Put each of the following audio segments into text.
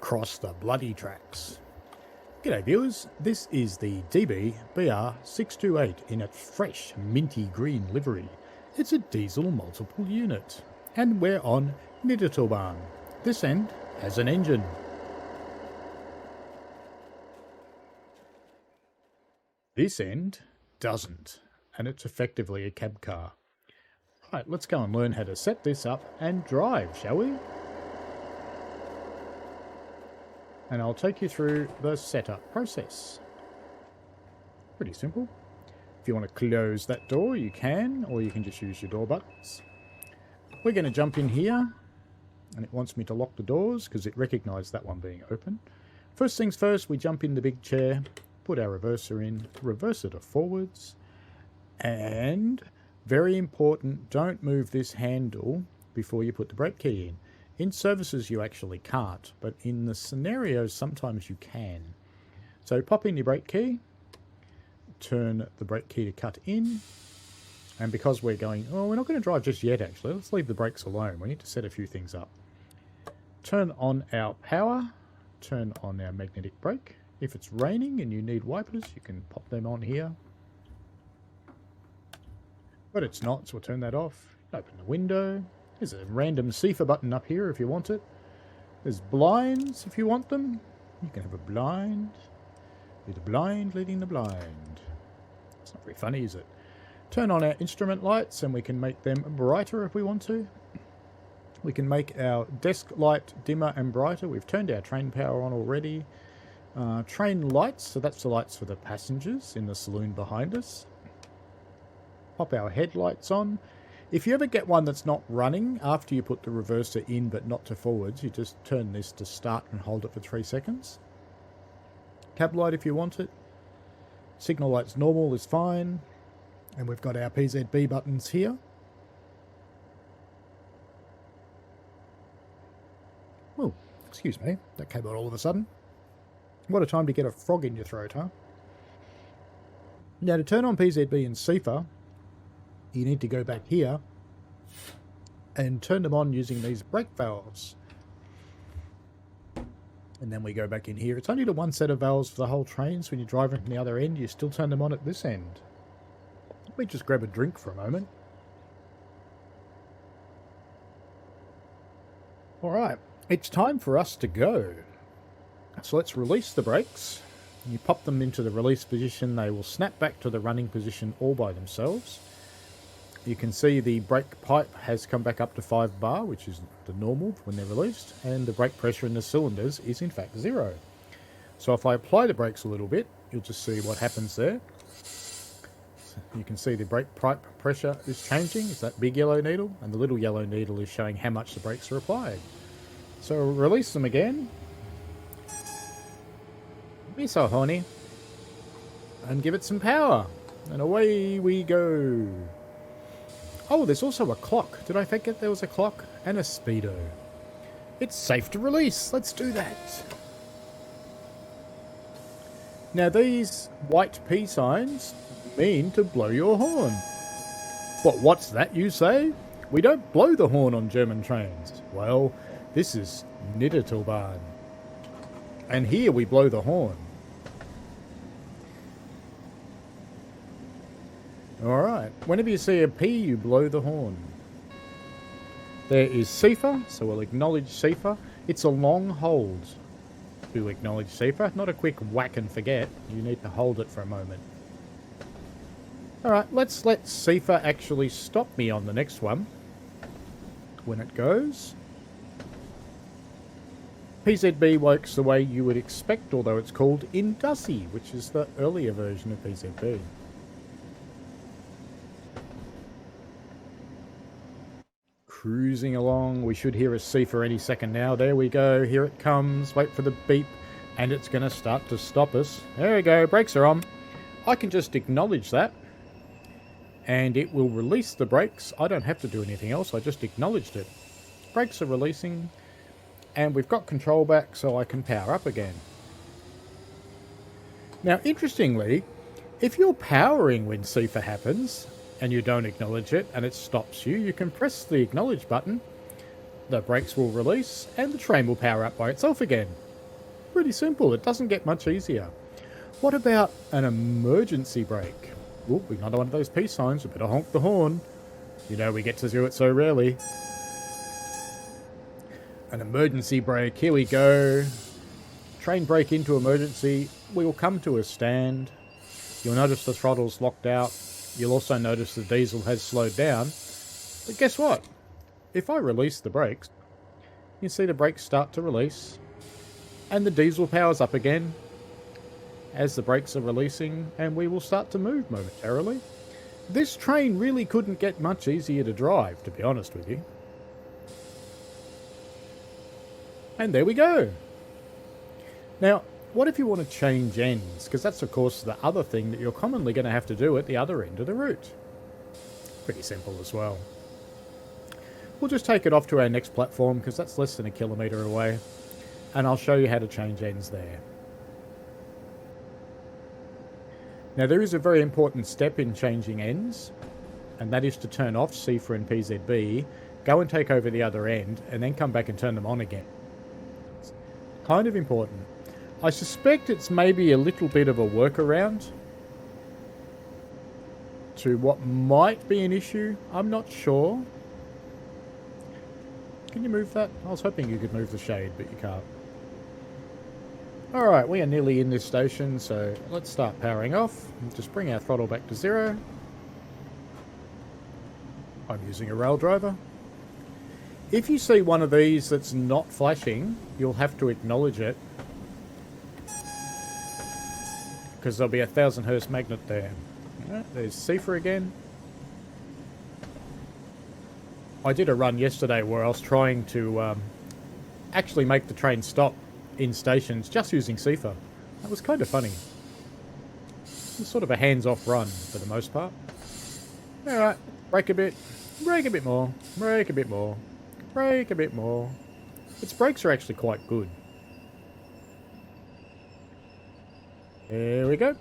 across the bloody tracks. G'day viewers, this is the DB-BR628 in its fresh minty green livery. It's a diesel multiple unit, and we're on Niddertalbahn. This end has an engine. This end doesn't, and it's effectively a cab car. Right, let's go and learn how to set this up and drive, shall we? And I'll take you through the setup process. Pretty simple. If you want to close that door, you can, or you can just use your door buttons. We're going to jump in here, and it wants me to lock the doors because it recognised that one being open. First things first, we jump in the big chair, put our reverser in, reverse it to forwards, and very important, don't move this handle before you put the brake key in. In services you actually can't, but in the scenarios sometimes you can. So pop in your brake key, turn the brake key to cut in, and because we're going, oh, we're not going to drive just yet actually, let's leave the brakes alone, we need to set a few things up. Turn on our power, turn on our magnetic brake. If it's raining and you need wipers, you can pop them on here. But it's not, so we'll turn that off. Open the window. There's a random Sifa button up here if you want it. There's blinds if you want them. You can have a blind. Lead the blind leading the blind. It's not very funny, is it? Turn on our instrument lights and we can make them brighter if we want to. We can make our desk light dimmer and brighter. We've turned our train power on already. Train lights, so that's the lights for the passengers in the saloon behind us. Pop our headlights on. If you ever get one that's not running after you put the reverser in but not to forwards, you just turn this to start and hold it for 3 seconds. Cab light if you want it. Signal lights normal is fine. And we've got our PZB buttons here. Oh, excuse me, that came out all of a sudden. What a time to get a frog in your throat, huh? Now to turn on PZB and Sifa, you need to go back here and turn them on using these brake valves. And then we go back in here. It's only the one set of valves for the whole train, so when you're driving from the other end, you still turn them on at this end. Let me just grab a drink for a moment. Alright, it's time for us to go. So let's release the brakes. You pop them into the release position, they will snap back to the running position all by themselves. You can see the brake pipe has come back up to 5 bar, which is the normal when they're released, and the brake pressure in the cylinders is in fact 0. So if I apply the brakes a little bit, you'll just see what happens there. So you can see the brake pipe pressure is changing, it's that big yellow needle, and the little yellow needle is showing how much the brakes are applied. So release them again. Be so horny. And give it some power. And away we go. Oh, there's also a clock. Did I forget there was a clock? And a speedo. It's safe to release. Let's do that. Now these white P signs mean to blow your horn. What's that you say? We don't blow the horn on German trains. Well, this is Niddertalbahn. And here we blow the horn. Alright, whenever you see a P, you blow the horn. There is Sifa, so we'll acknowledge Sifa. It's a long hold to acknowledge Sifa, not a quick whack and forget. You need to hold it for a moment. Alright, let's let Sifa actually stop me on the next one. When it goes. PZB works the way you would expect, although it's called Indussi, which is the earlier version of PZB. Cruising along, we should hear a Sifa any second now. There we go, here it comes, wait for the beep, and it's going to start to stop us. There we go, brakes are on. I can just acknowledge that, and it will release the brakes. I don't have to do anything else, I just acknowledged it. Brakes are releasing, and we've got control back so I can power up again. Now interestingly, if you're powering when Sifa happens, and you don't acknowledge it and it stops you, you can press the acknowledge button, the brakes will release and the train will power up by itself again. pretty simple. It doesn't get much easier. What about an emergency brake? Oh, another one of those peace signs. We better honk the horn. You know, we get to do it so rarely. An emergency brake. Here we go. Train brake into emergency. We will come to a stand. You'll notice the throttle's locked out. You'll also notice the diesel has slowed down. But guess what? If I release the brakes, you see the brakes start to release. And the diesel powers up again as the brakes are releasing, and we will start to move momentarily. This train really couldn't get much easier to drive, to be honest with you. And there we go. Now, what if you want to change ends? Because that's, of course, the other thing that you're commonly going to have to do at the other end of the route. Pretty simple as well. We'll just take it off to our next platform, because that's less than a kilometre away. And I'll show you how to change ends there. Now, there is a very important step in changing ends, and that is to turn off Sifa and PZB, go and take over the other end, and then come back and turn them on again. It's kind of important. I suspect it's maybe a little bit of a workaround to what might be an issue. I'm not sure. Can you move that? I was hoping you could move the shade, but you can't. Alright, we are nearly in this station, so let's start powering off. Just bring our throttle back to 0. I'm using a rail driver. If you see one of these that's not flashing, you'll have to acknowledge it, because there'll be a 1000 Hz magnet there. There's Sifa again. I did a run yesterday where I was trying to actually make the train stop in stations just using Sifa. That was kind of funny. It was sort of a hands-off run for the most part. Alright, brake a bit more, brake a bit more, brake a bit more. Its brakes are actually quite good. There we go.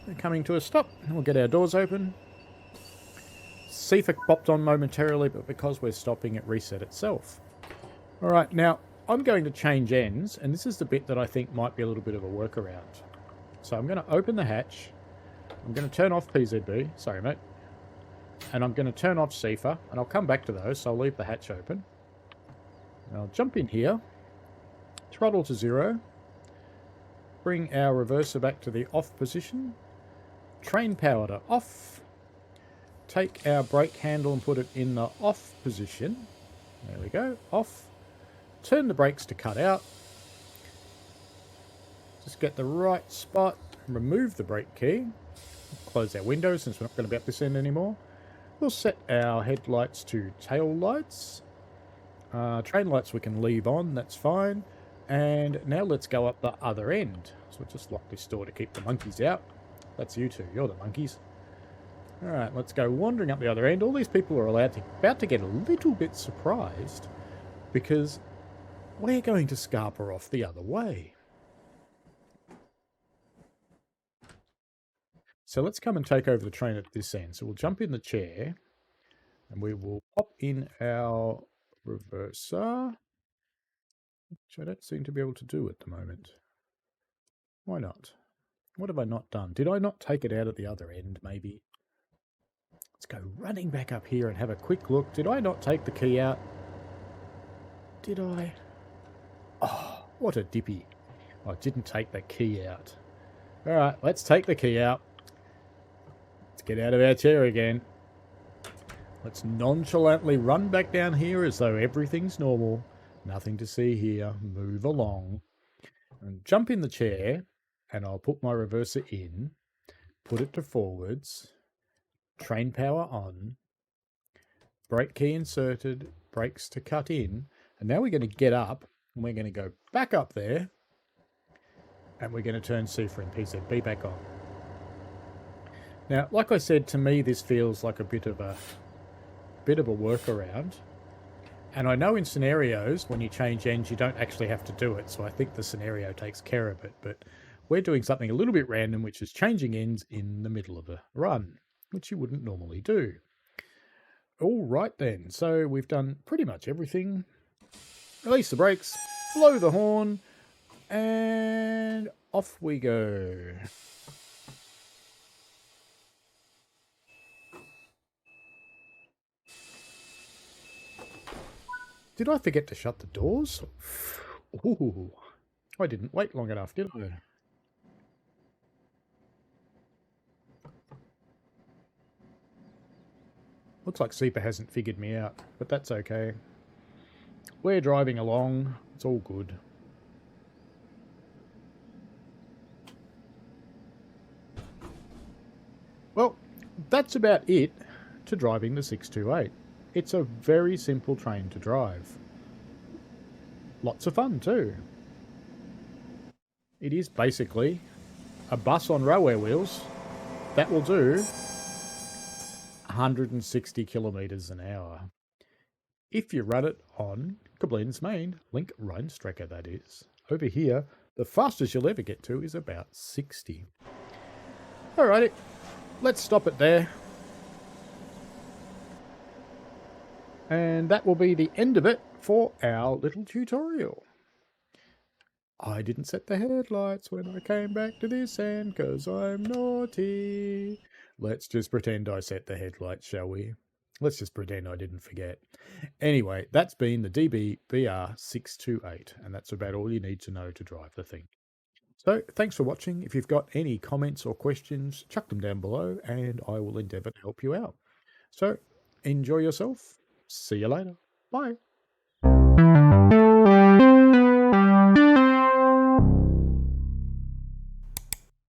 We're coming to a stop. We'll get our doors open. Sifa popped on momentarily, but because we're stopping, it reset itself. Alright, now I'm going to change ends, and this is the bit that I think might be a little bit of a workaround. So I'm going to open the hatch. I'm going to turn off PZB. Sorry, mate. And I'm going to turn off Sifa, and I'll come back to those, so I'll leave the hatch open. And I'll jump in here. Throttle to 0. Bring our reverser back to the off position. Train power to off. Take our brake handle and put it in the off position. There we go. Off. Turn the brakes to cut out. Just get the right spot. Remove the brake key. Close our windows since we're not going to be up this end anymore. We'll set our headlights to tail lights. Train lights we can leave on. That's fine. And now let's go up the other end. So we'll just lock this door to keep the monkeys out. That's you two. You're the monkeys. Alright, let's go wandering up the other end. All these people are about to get a little bit surprised because we're going to scarper off the other way. So let's come and take over the train at this end. So we'll jump in the chair and we will pop in our reverser, which I don't seem to be able to do at the moment. Why not? What have I not done? Did I not take it out at the other end, maybe? Let's go running back up here and have a quick look. Did I not take the key out? Did I? Oh, what a dippy. I didn't take the key out. Alright, let's take the key out. Let's get out of our chair again. Let's nonchalantly run back down here as though everything's normal. Nothing to see here. Move along. And jump in the chair. And I'll put my reverser in. Put it to forwards. Train power on. Brake key inserted. Brakes to cut in. And now we're going to get up. And we're going to go back up there. And we're going to turn Sifa and PZB back on. Now, like I said, to me this feels like a bit of a workaround. And I know in scenarios when you change ends you don't actually have to do it, so I think the scenario takes care of it. But we're doing something a little bit random, which is changing ends in the middle of a run, which you wouldn't normally do. All right then, so we've done pretty much everything. Release the brakes, blow the horn, And off we go. Did I forget to shut the doors? Ooh, I didn't wait long enough, did I? Looks like Sifa hasn't figured me out, but that's okay. We're driving along. It's all good. Well, that's about it to driving the 628. It's a very simple train to drive. Lots of fun too. It is basically a bus on railway wheels that will do 160 kilometres an hour. If you run it on Kablin's main link Rheinstrecke, that is. Over here, the fastest you'll ever get to is about 60. Alrighty, let's stop it there. And that will be the end of it for our little tutorial. I didn't set the headlights when I came back to this end, 'cause I'm naughty. Let's just pretend I set the headlights, shall we? Let's just pretend I didn't forget. Anyway, that's been the DB BR628, and that's about all you need to know to drive the thing. So, thanks for watching. If you've got any comments or questions, chuck them down below, and I will endeavour to help you out. So, enjoy yourself. See you later. Bye.